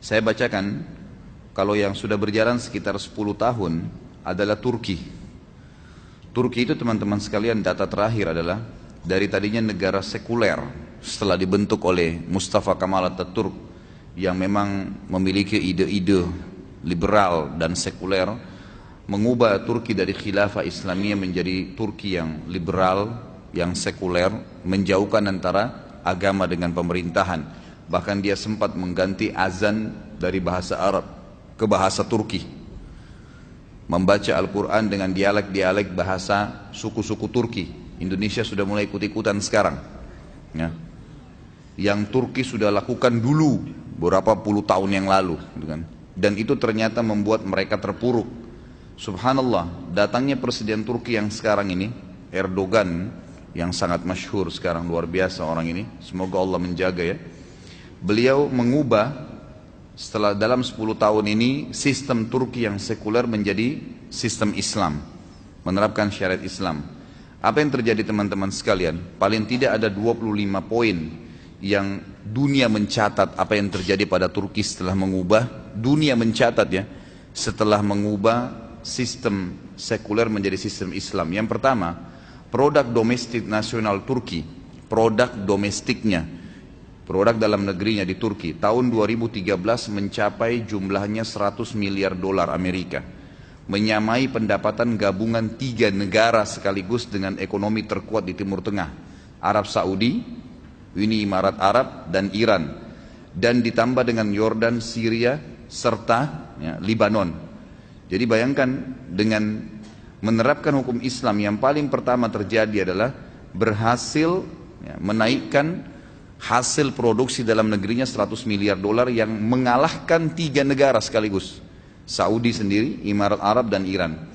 Saya bacakan, kalau yang sudah berjalan sekitar 10 tahun adalah Turki. Turki itu teman-teman sekalian, data terakhir adalah dari tadinya negara sekuler setelah dibentuk oleh Mustafa Kemal Atatürk yang memang memiliki ide-ide liberal dan sekuler, mengubah Turki dari khilafah Islamiyah menjadi Turki yang liberal, yang sekuler, menjauhkan antara agama dengan pemerintahan. Bahkan dia sempat mengganti azan dari bahasa Arab ke bahasa Turki, membaca Al-Quran dengan dialek-dialek bahasa suku-suku Turki. Indonesia sudah mulai ikut-ikutan sekarang ya. Yang Turki sudah lakukan dulu beberapa puluh tahun yang lalu gitu kan. Dan itu ternyata membuat mereka terpuruk. Subhanallah, datangnya presiden Turki yang sekarang ini, Erdogan, yang sangat masyhur sekarang, luar biasa orang ini, semoga Allah menjaga ya. Beliau mengubah setelah dalam 10 tahun ini sistem Turki yang sekuler menjadi sistem Islam, menerapkan syariat Islam. Apa yang terjadi teman-teman sekalian? Paling tidak ada 25 poin yang dunia mencatat apa yang terjadi pada Turki setelah mengubah, dunia mencatat ya, setelah mengubah sistem sekuler menjadi sistem Islam. Yang pertama, produk domestik nasional Turki, produk domestiknya, produk dalam negerinya di Turki tahun 2013 mencapai jumlahnya 100 miliar dolar Amerika, menyamai pendapatan gabungan 3 negara sekaligus dengan ekonomi terkuat di Timur Tengah, Arab Saudi, Uni Emirat Arab, dan Iran, dan ditambah dengan Yordan, Syria, serta ya, Libanon. Jadi bayangkan, dengan menerapkan hukum Islam yang paling pertama terjadi adalah berhasil ya, menaikkan hasil produksi dalam negerinya 100 miliar dolar yang mengalahkan 3 negara sekaligus, Saudi sendiri, Emirat Arab, dan Iran.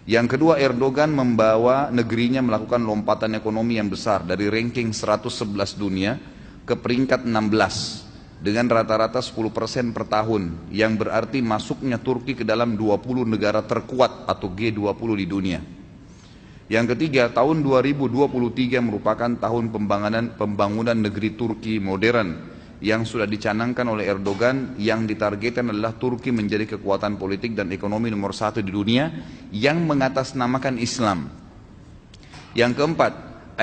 Yang kedua, Erdogan membawa negerinya melakukan lompatan ekonomi yang besar dari ranking 111 dunia ke peringkat 16 dengan rata-rata 10% per tahun, yang berarti masuknya Turki ke dalam 20 negara terkuat atau G20 di dunia. Yang ketiga, tahun 2023 merupakan tahun pembangunan negeri Turki modern yang sudah dicanangkan oleh Erdogan, yang ditargetkan adalah Turki menjadi kekuatan politik dan ekonomi nomor 1 di dunia yang mengatasnamakan Islam. Yang keempat,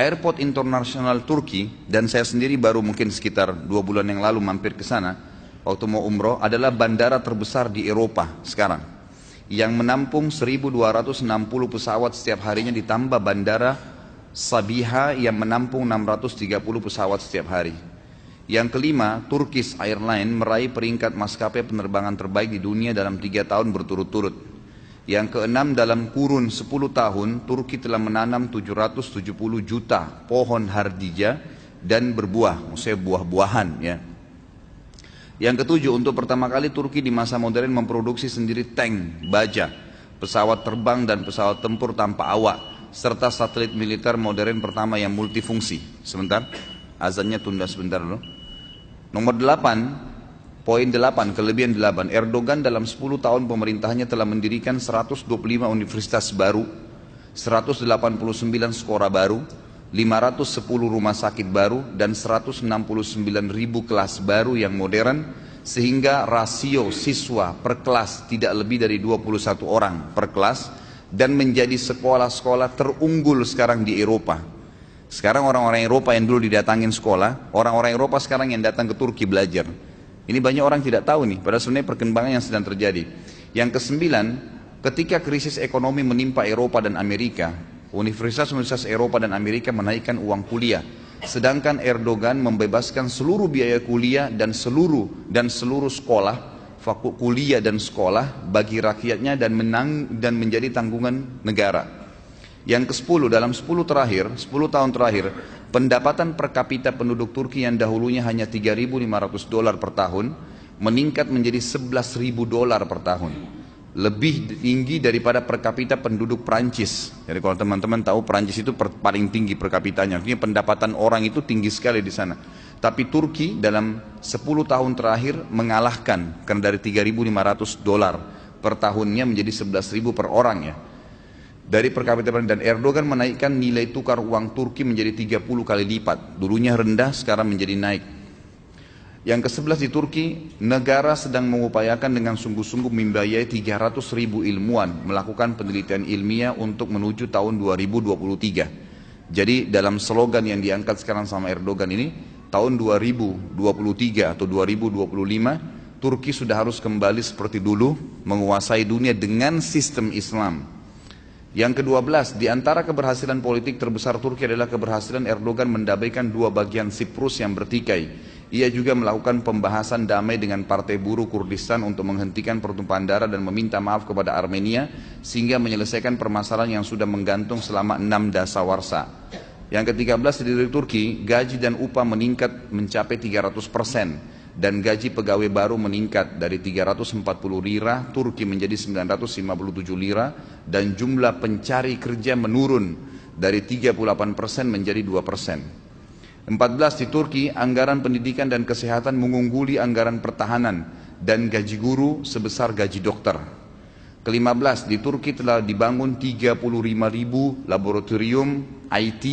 airport internasional Turki, dan saya sendiri baru mungkin sekitar 2 bulan yang lalu mampir ke sana waktu mau umroh, adalah bandara terbesar di Eropa sekarang, yang menampung 1.260 pesawat setiap harinya, ditambah bandara Sabiha yang menampung 630 pesawat setiap hari. Yang kelima, Turkish Airlines meraih peringkat maskapai penerbangan terbaik di dunia dalam 3 tahun berturut-turut. Yang keenam, dalam kurun 10 tahun, Turki telah menanam 770 juta pohon hardija dan berbuah, maksudnya buah-buahan ya. Yang ketujuh, untuk pertama kali Turki di masa modern memproduksi sendiri tank, baja, pesawat terbang dan pesawat tempur tanpa awak, serta satelit militer modern pertama yang multifungsi. Sebentar, azannya tunda sebentar dulu. Nomor 8, poin 8, kelebihan 8, Erdogan dalam 10 tahun pemerintahannya telah mendirikan 125 universitas baru, 189 sekolah baru, 510 rumah sakit baru, dan 169 ribu kelas baru yang modern, sehingga rasio siswa per kelas tidak lebih dari 21 orang per kelas, dan menjadi sekolah-sekolah terunggul sekarang di Eropa. Sekarang orang-orang Eropa yang dulu didatangin sekolah, orang-orang Eropa sekarang yang datang ke Turki belajar. Ini banyak orang tidak tahu nih, padahal sebenarnya perkembangan yang sedang terjadi. Yang kesembilan, ketika krisis ekonomi menimpa Eropa dan Amerika, universitas-universitas Eropa dan Amerika menaikkan uang kuliah, sedangkan Erdogan membebaskan seluruh biaya kuliah dan seluruh sekolah, kuliah dan sekolah bagi rakyatnya, dan menjadi tanggungan negara. Yang ke-10, dalam 10 tahun terakhir, pendapatan per kapita penduduk Turki yang dahulunya hanya 3.500 dolar per tahun, meningkat menjadi 11.000 dolar per tahun. Lebih tinggi daripada per kapita penduduk Prancis. Jadi kalau teman-teman tahu, Prancis itu paling tinggi per kapitanya. Artinya pendapatan orang itu tinggi sekali di sana. Tapi Turki dalam 10 tahun terakhir mengalahkan, karena dari 3.500 dolar per tahunnya menjadi 11.000 per orang ya. Dari per kapita, dan Erdogan menaikkan nilai tukar uang Turki menjadi 30 kali lipat. Dulunya rendah, sekarang menjadi naik. Yang ke-11 di Turki, negara sedang mengupayakan dengan sungguh-sungguh membiayai 300.000 ilmuwan melakukan penelitian ilmiah untuk menuju tahun 2023. Jadi dalam slogan yang diangkat sekarang sama Erdogan ini, tahun 2023 atau 2025, Turki sudah harus kembali seperti dulu menguasai dunia dengan sistem Islam. Yang ke-12, di antara keberhasilan politik terbesar Turki adalah keberhasilan Erdogan mendamaikan dua bagian Siprus yang bertikai. Ia juga melakukan pembahasan damai dengan Partai Buruh Kurdistan untuk menghentikan pertumpahan darah dan meminta maaf kepada Armenia sehingga menyelesaikan permasalahan yang sudah menggantung selama 6 dasawarsa. Yang ke-13 di Turki, gaji dan upah meningkat mencapai 300% dan gaji pegawai baru meningkat dari 340 lira Turki menjadi 957 lira dan jumlah pencari kerja menurun dari 38% menjadi 2%. 14 di Turki, anggaran pendidikan dan kesehatan mengungguli anggaran pertahanan dan gaji guru sebesar gaji dokter. Ke-15 di Turki telah dibangun 35.000 laboratorium IT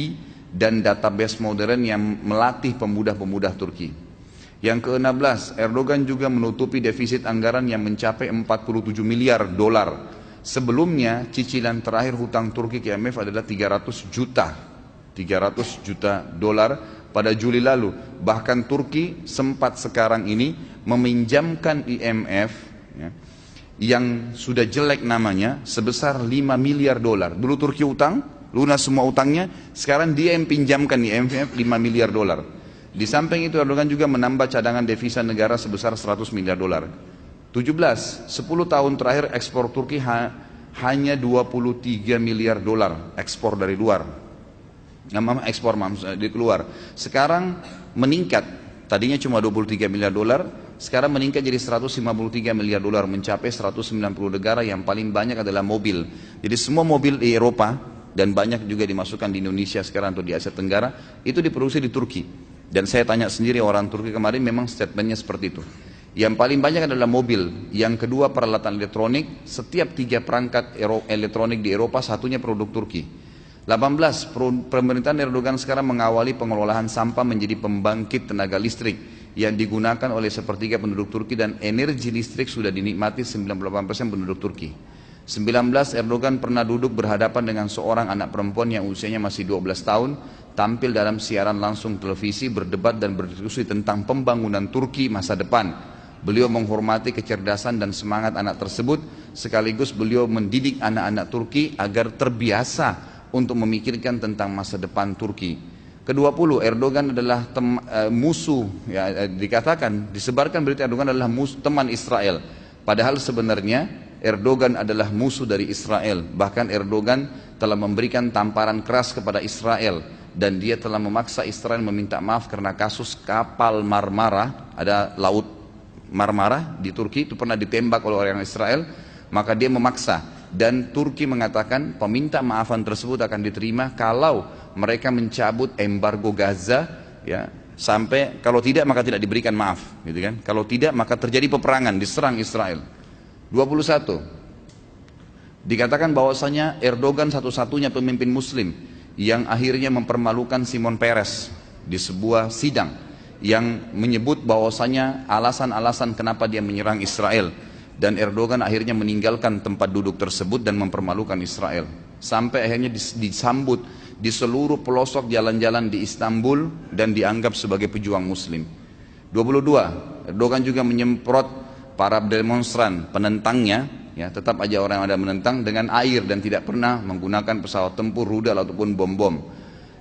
dan database modern yang melatih pemuda-pemuda Turki. Yang ke-16, Erdogan juga menutupi defisit anggaran yang mencapai 47 miliar dolar. Sebelumnya, cicilan terakhir hutang Turki ke IMF adalah 300 juta dolar pada Juli lalu. Bahkan Turki sempat sekarang ini meminjamkan IMF yang sudah jelek namanya sebesar 5 miliar dolar. Dulu Turki utang, lunas semua utangnya, sekarang dia yang pinjamkan IMF 5 miliar dolar. Di samping itu Erdogan juga menambah cadangan devisa negara sebesar 100 miliar dolar. 17, 10 tahun terakhir ekspor Turki hanya 23 miliar dolar ekspor dari luar. Ekspor di keluar. Sekarang meningkat, tadinya cuma 23 miliar dolar, sekarang meningkat jadi 153 miliar dolar, mencapai 190 negara. Yang paling banyak adalah mobil. Jadi semua mobil di Eropa dan banyak juga dimasukkan di Indonesia sekarang atau di Asia Tenggara itu diproduksi di Turki. Dan saya tanya sendiri orang Turki kemarin, memang statementnya seperti itu. Yang paling banyak adalah mobil, yang kedua peralatan elektronik. Setiap 3 perangkat elektronik di Eropa satunya produk Turki. 18. Pemerintahan Erdogan sekarang mengawali pengelolaan sampah menjadi pembangkit tenaga listrik yang digunakan oleh sepertiga penduduk Turki dan energi listrik sudah dinikmati 98% penduduk Turki. 19. Erdogan pernah duduk berhadapan dengan seorang anak perempuan yang usianya masih 12 tahun, tampil dalam siaran langsung televisi, berdebat dan berdiskusi tentang pembangunan Turki masa depan. Beliau menghormati kecerdasan dan semangat anak tersebut, sekaligus beliau mendidik anak-anak Turki agar terbiasa untuk memikirkan tentang masa depan Turki. Ke-20, Erdogan adalah musuh, ya, dikatakan, disebarkan berita Erdogan adalah teman Israel. Padahal sebenarnya Erdogan adalah musuh dari Israel. Bahkan Erdogan telah memberikan tamparan keras kepada Israel dan dia telah memaksa Israel meminta maaf karena kasus kapal Marmara. Ada laut Marmara di Turki itu pernah ditembak oleh orang Israel, maka dia memaksa. Dan Turki mengatakan peminta maafan tersebut akan diterima kalau mereka mencabut embargo Gaza, ya, sampai kalau tidak maka tidak diberikan maaf, gitu kan? Kalau tidak maka terjadi peperangan, diserang Israel. 21. Dikatakan bahwasanya Erdogan satu-satunya pemimpin Muslim yang akhirnya mempermalukan Simon Peres di sebuah sidang yang menyebut bahwasanya alasan-alasan kenapa dia menyerang Israel. Dan Erdogan akhirnya meninggalkan tempat duduk tersebut dan mempermalukan Israel. Sampai akhirnya disambut di seluruh pelosok jalan-jalan di Istanbul dan dianggap sebagai pejuang muslim. 22. Erdogan juga menyemprot para demonstran penentangnya, ya, tetap aja orang yang ada menentang, dengan air dan tidak pernah menggunakan pesawat tempur, rudal ataupun bom-bom.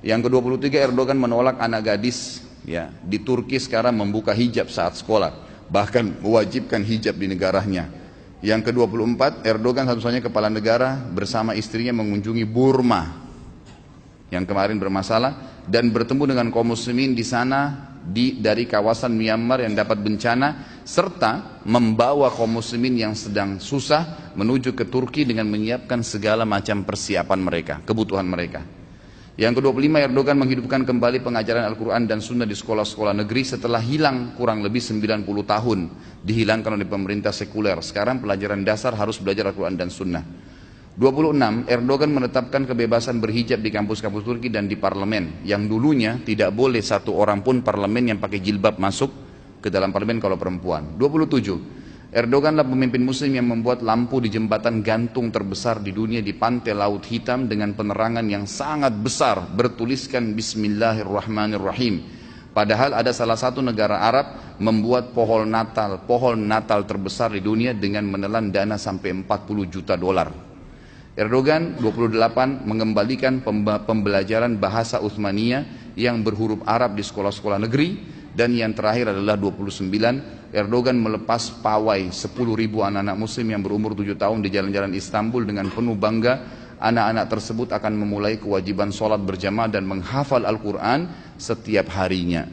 Yang ke-23, Erdogan menolak anak gadis, ya, di Turki sekarang membuka hijab saat sekolah, bahkan mewajibkan hijab di negaranya. Yang ke-24, Erdogan satu-satunya kepala negara bersama istrinya mengunjungi Burma yang kemarin bermasalah dan bertemu dengan kaum muslimin di sana dari kawasan Myanmar yang dapat bencana, serta membawa kaum muslimin yang sedang susah menuju ke Turki dengan menyiapkan segala macam persiapan mereka, kebutuhan mereka. Yang ke-25, Erdogan menghidupkan kembali pengajaran Al-Quran dan Sunnah di sekolah-sekolah negeri setelah hilang kurang lebih 90 tahun dihilangkan oleh pemerintah sekuler. Sekarang pelajaran dasar harus belajar Al-Quran dan Sunnah. 26, Erdogan menetapkan kebebasan berhijab di kampus-kampus Turki dan di parlemen. Yang dulunya tidak boleh satu orang pun parlemen yang pakai jilbab masuk, ke dalam parlemen kalau perempuan. 27. Erdoganlah pemimpin muslim yang membuat lampu di jembatan gantung terbesar di dunia di pantai Laut Hitam dengan penerangan yang sangat besar bertuliskan Bismillahirrahmanirrahim. Padahal ada salah satu negara Arab membuat pohon Natal terbesar di dunia dengan menelan dana sampai 40 juta dolar. Erdogan 28 mengembalikan pembelajaran bahasa Uthmaniyah yang berhuruf Arab di sekolah-sekolah negeri. Dan yang terakhir adalah 29, Erdogan melepas pawai 10.000 anak-anak muslim yang berumur 7 tahun di jalan-jalan Istanbul dengan penuh bangga. Anak-anak tersebut akan memulai kewajiban sholat berjamaah dan menghafal Al-Quran setiap harinya.